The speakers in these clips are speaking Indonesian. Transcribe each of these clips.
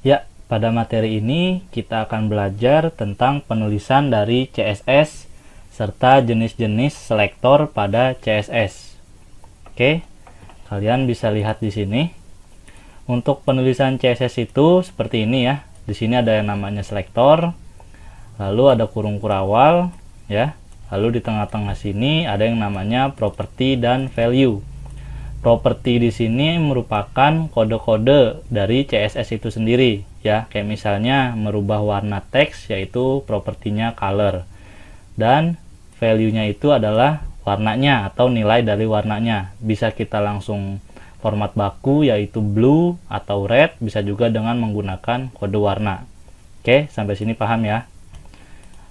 Ya, pada materi ini kita akan belajar tentang penulisan dari CSS serta jenis-jenis selektor pada CSS. Oke, kalian bisa lihat di sini. Untuk penulisan CSS itu seperti ini ya. Di sini ada yang namanya selektor, lalu ada kurung kurawal ya. Lalu di tengah-tengah sini ada yang namanya property dan value. Properti di sini merupakan kode-kode dari CSS itu sendiri ya, kayak misalnya merubah warna teks yaitu propertinya color, dan value-nya itu adalah warnanya atau nilai dari warnanya. Bisa kita langsung format baku yaitu blue atau red, bisa juga dengan menggunakan kode warna. Oke, sampai sini paham ya.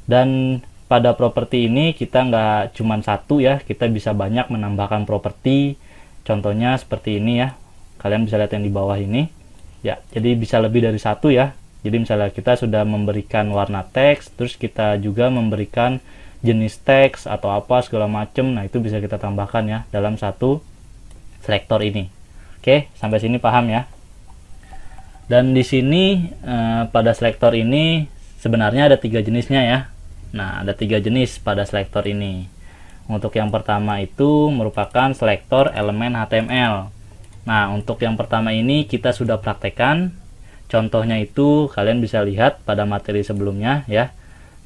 Dan pada properti ini kita nggak cuma satu ya, kita bisa banyak menambahkan properti. Contohnya seperti ini ya, kalian bisa lihat yang di bawah ini ya. Jadi bisa lebih dari satu ya. Jadi misalnya kita sudah memberikan warna teks, terus kita juga memberikan jenis teks atau apa segala macam. Nah itu bisa kita tambahkan ya dalam satu selektor ini. Oke, sampai sini paham ya. Dan di sini pada selektor ini sebenarnya ada 3 jenisnya ya. Nah ada 3 jenis pada selektor ini. Untuk yang pertama itu merupakan selektor elemen HTML. Nah, untuk yang pertama ini kita sudah praktekkan. Contohnya itu kalian bisa lihat pada materi sebelumnya ya.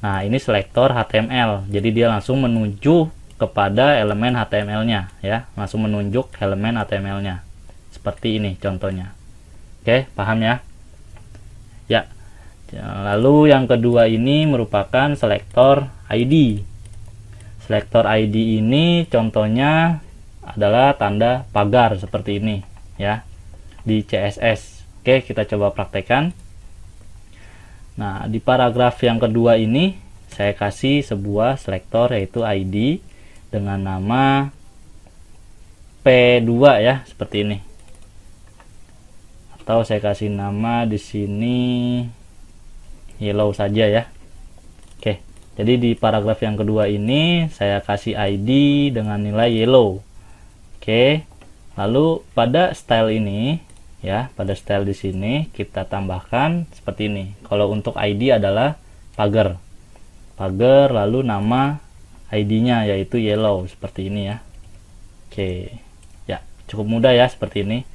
Nah, ini selektor HTML. Jadi dia langsung menuju kepada elemen HTML-nya ya. Langsung menunjuk elemen HTML-nya. Seperti ini contohnya. Oke, paham ya? Ya. Lalu yang kedua ini merupakan selektor ID. Selektor ID ini contohnya adalah tanda pagar seperti ini ya di CSS. Oke, kita coba praktekkan. Nah, di paragraf yang kedua ini saya kasih sebuah selektor yaitu ID dengan nama P2 ya, seperti ini. Atau saya kasih nama di sini yellow saja ya. Oke. Jadi di paragraf yang kedua ini saya kasih ID dengan nilai yellow. Oke. Lalu pada style ini ya, pada style di sini kita tambahkan seperti ini. Kalau untuk ID adalah pagar. Pagar lalu nama ID-nya yaitu yellow seperti ini ya. Oke. Ya, cukup mudah ya seperti ini.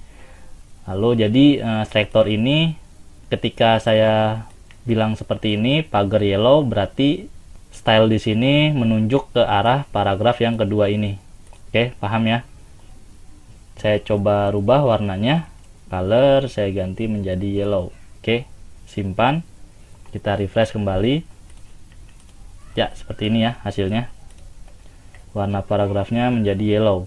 Lalu jadi selektor ini ketika saya bilang seperti ini pagar yellow berarti style di sini menunjuk ke arah paragraf yang kedua ini. Oke, paham ya? Saya coba rubah warnanya, color saya ganti menjadi yellow. Oke, simpan. Kita refresh kembali. Ya, seperti ini ya hasilnya. Warna paragrafnya menjadi yellow.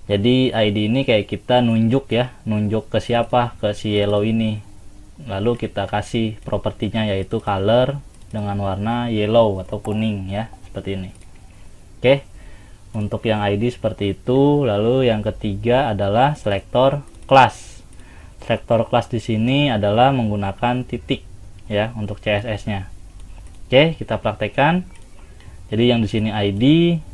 Jadi ID ini kayak kita nunjuk ya, nunjuk ke siapa? Ke si yellow ini. Lalu kita kasih propertinya yaitu color dengan warna yellow atau kuning ya, seperti ini. Oke, untuk yang ID seperti itu. Lalu yang ketiga adalah selektor class. Selektor class di sini adalah menggunakan titik ya untuk CSS-nya. Oke, kita praktekkan. Jadi yang di sini ID,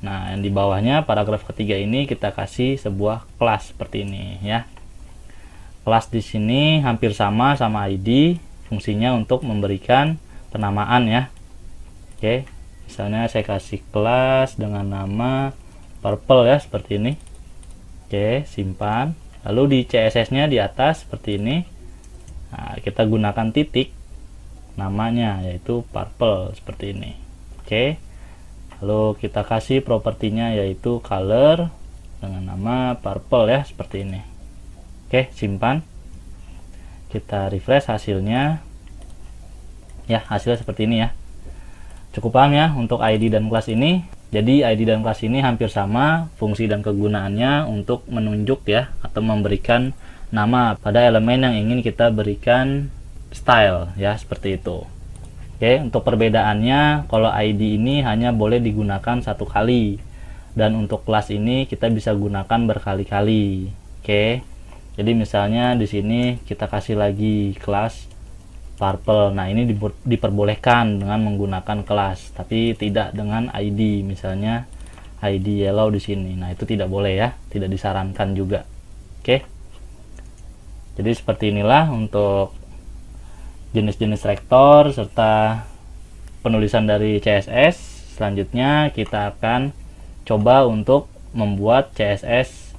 nah yang di bawahnya paragraf ketiga ini kita kasih sebuah class seperti ini ya. Class di sini hampir sama ID, fungsinya untuk memberikan penamaan ya. Oke, misalnya saya kasih kelas dengan nama purple ya, seperti ini. Oke, simpan. Lalu di CSS nya di atas seperti ini. Nah, kita gunakan titik namanya yaitu purple seperti ini. Oke, lalu kita kasih propertinya yaitu color dengan nama purple ya, seperti ini. Oke, simpan. Kita refresh hasilnya. Ya, hasilnya seperti ini ya. Cukup paham ya untuk ID dan kelas ini. Jadi ID dan kelas ini hampir sama fungsi dan kegunaannya untuk menunjuk ya atau memberikan nama pada elemen yang ingin kita berikan style ya, seperti itu. Oke, untuk perbedaannya kalau ID ini hanya boleh digunakan satu kali dan untuk kelas ini kita bisa gunakan berkali-kali. Oke. Jadi misalnya di sini kita kasih lagi kelas purple. Nah, ini diperbolehkan dengan menggunakan kelas, tapi tidak dengan ID. Misalnya ID yellow di sini. Nah, itu tidak boleh ya, tidak disarankan juga. Oke. Jadi seperti inilah untuk jenis-jenis selektor serta penulisan dari CSS. Selanjutnya kita akan coba untuk membuat CSS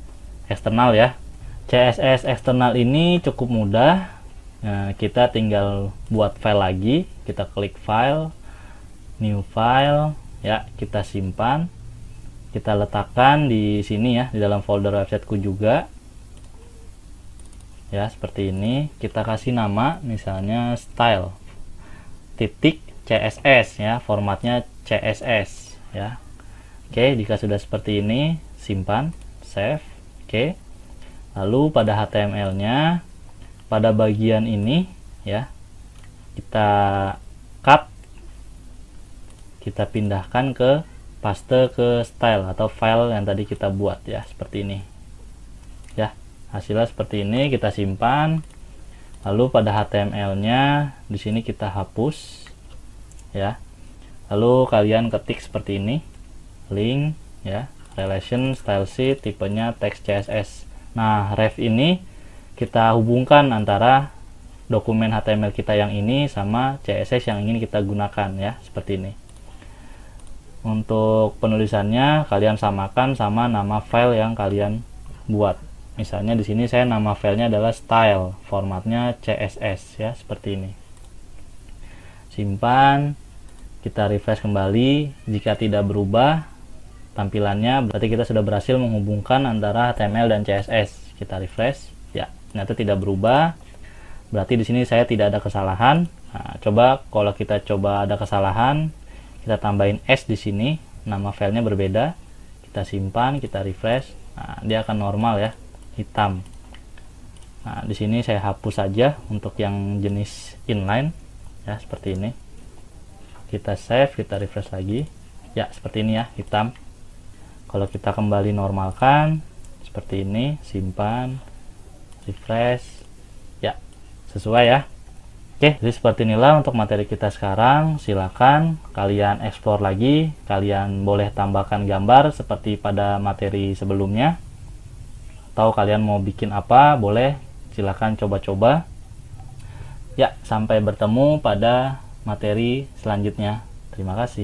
eksternal ya. CSS eksternal ini cukup mudah. Nah, kita tinggal buat file lagi. Kita klik file, new file, ya, kita simpan. Kita letakkan di sini ya, di dalam folder websiteku juga. Ya, seperti ini. Kita kasih nama misalnya style titik CSS ya, formatnya CSS ya. Oke, jika sudah seperti ini, simpan, save. Oke. Lalu pada HTML-nya, pada bagian ini ya, kita cut, kita pindahkan ke paste ke style atau file yang tadi kita buat ya, seperti ini ya. Hasilnya seperti ini, kita simpan. Lalu pada HTML-nya di sini kita hapus ya. Lalu kalian ketik seperti ini, link ya, relation style sheet, tipenya text CSS. Nah, ref ini kita hubungkan antara dokumen HTML kita yang ini sama CSS yang ingin kita gunakan ya, seperti ini. Untuk penulisannya kalian samakan sama nama file yang kalian buat. Misalnya di sini saya nama filenya adalah style, formatnya CSS ya, seperti ini. Simpan, kita refresh kembali. Jika tidak berubah tampilannya, berarti kita sudah berhasil menghubungkan antara HTML dan CSS. Kita refresh, ya, ternyata tidak berubah. Berarti di sini saya tidak ada kesalahan. Nah, coba kalau kita coba ada kesalahan, kita tambahin S di sini, nama filenya berbeda. Kita simpan, kita refresh. Nah, dia akan normal ya, hitam. Nah, di sini saya hapus saja untuk yang jenis inline ya, seperti ini. Kita save, kita refresh lagi. Ya, seperti ini ya, hitam. Kalau kita kembali normalkan seperti ini, simpan, refresh, ya, sesuai ya. Oke, jadi seperti inilah untuk materi kita sekarang. Silakan kalian explore lagi, kalian boleh tambahkan gambar seperti pada materi sebelumnya, atau kalian mau bikin apa, boleh, silakan coba-coba. Ya, sampai bertemu pada materi selanjutnya. Terima kasih.